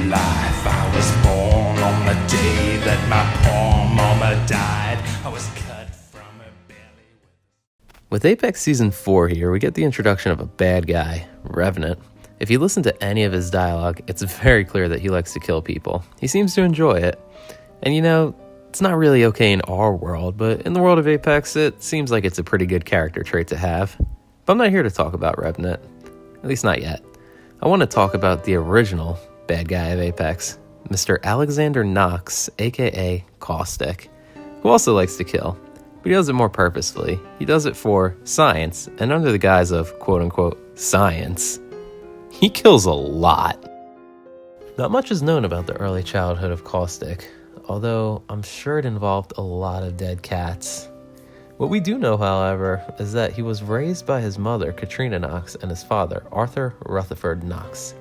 life. I was born on the day that my poor mama died. I was cut from her belly. With Apex Season 4 here, we get the introduction of a bad guy, Revenant. If you listen to any of his dialogue, it's very clear that he likes to kill people. He seems to enjoy it. And you know, it's not really okay in our world, but in the world of Apex, it seems like it's a pretty good character trait to have. But I'm not here to talk about Revenant. At least not yet. I want to talk about the original bad guy of Apex, Mr. Alexander Knox, aka Caustic, who also likes to kill. But he does it more purposefully. He does it for science, and under the guise of quote-unquote science. He kills a lot. Not much is known about the early childhood of Caustic, although I'm sure it involved a lot of dead cats. What we do know, however, is that he was raised by his mother, Katrina Knox, and his father, Arthur Rutherford Knox.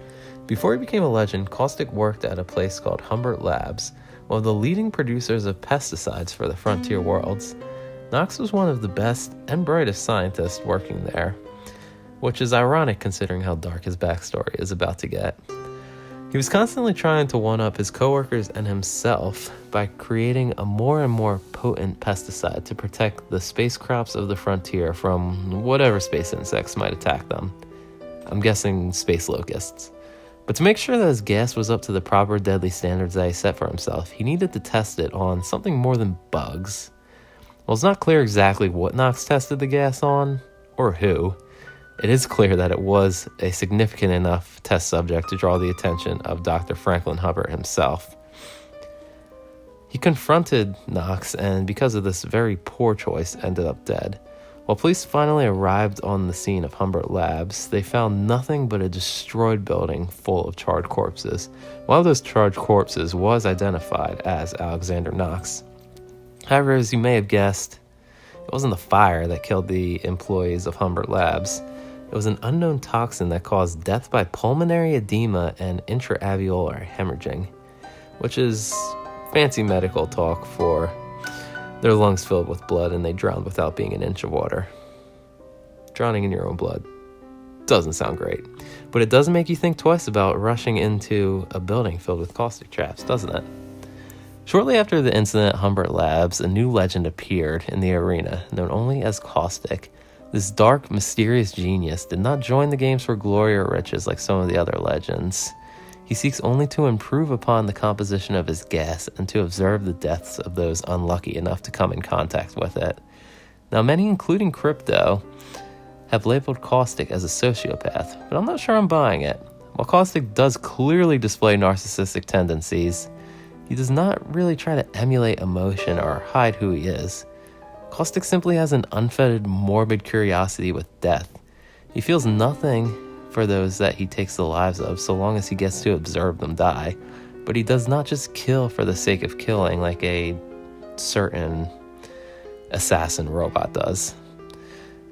Before he became a legend, Caustic worked at a place called Humbert Labs, one of the leading producers of pesticides for the frontier worlds. Knox was one of the best and brightest scientists working there, which is ironic considering how dark his backstory is about to get. He was constantly trying to one-up his coworkers and himself by creating a more and more potent pesticide to protect the space crops of the frontier from whatever space insects might attack them. I'm guessing space locusts. But to make sure that his gas was up to the proper deadly standards that he set for himself, he needed to test it on something more than bugs. Well, it's not clear exactly what Knox tested the gas on, or who. It is clear that it was a significant enough test subject to draw the attention of Dr. Franklin Hubbard himself. He confronted Knox, and because of this very poor choice, ended up dead. While police finally arrived on the scene of Humbert Labs, they found nothing but a destroyed building full of charred corpses. One of those charred corpses was identified as Alexander Knox. However, as you may have guessed, it wasn't the fire that killed the employees of Humbert Labs. It was an unknown toxin that caused death by pulmonary edema and intra-alveolar hemorrhaging, which is fancy medical talk for their lungs filled with blood and they drowned without being an inch of water. Drowning in your own blood doesn't sound great, but it does make you think twice about rushing into a building filled with caustic traps, doesn't it? Shortly after the incident at Humbert Labs, a new legend appeared in the arena, known only as Caustic. This dark, mysterious genius did not join the games for glory or riches like some of the other legends. He seeks only to improve upon the composition of his gas and to observe the deaths of those unlucky enough to come in contact with it. Now, many, including Crypto, have labeled Caustic as a sociopath, but I'm not sure I'm buying it. While Caustic does clearly display narcissistic tendencies, he does not really try to emulate emotion or hide who he is. Caustic simply has an unfettered, morbid curiosity with death. He feels nothing for those that he takes the lives of so long as he gets to observe them die, but he does not just kill for the sake of killing like a certain assassin robot does.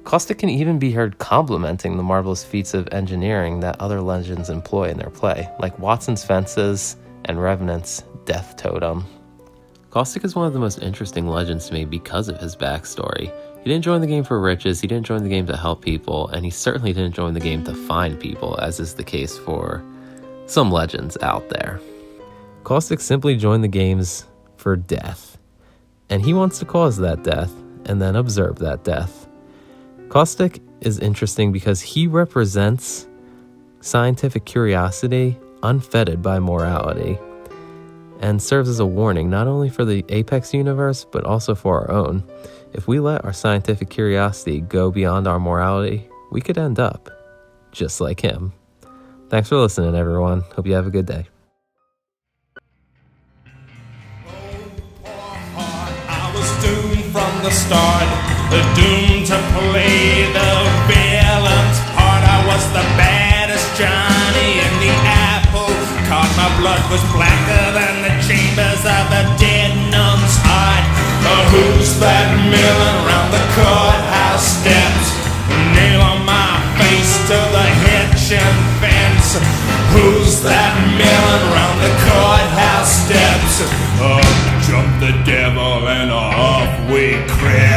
Caustic can even be heard complimenting the marvelous feats of engineering that other legends employ in their play, like Watson's fences and Revenant's death totem. Caustic is one of the most interesting legends to me because of his backstory. He didn't join the game for riches, he didn't join the game to help people, and he certainly didn't join the game to find people, as is the case for some legends out there. Caustic simply joined the games for death, and he wants to cause that death and then observe that death. Caustic is interesting because he represents scientific curiosity unfettered by morality, and serves as a warning not only for the Apex universe, but also for our own. If we let our scientific curiosity go beyond our morality, we could end up just like him. Thanks for listening, everyone. Hope you have a good day. I was doomed from the start, doomed to play the villain's part. I was the baddest Johnny in the apple cart. My blood was blacker than the chambers of a dead nun's heart. Who's that milling around the courthouse steps? Nail on my face to the hitching fence. Who's that milling around the courthouse steps? Up jumped the devil and off we crept.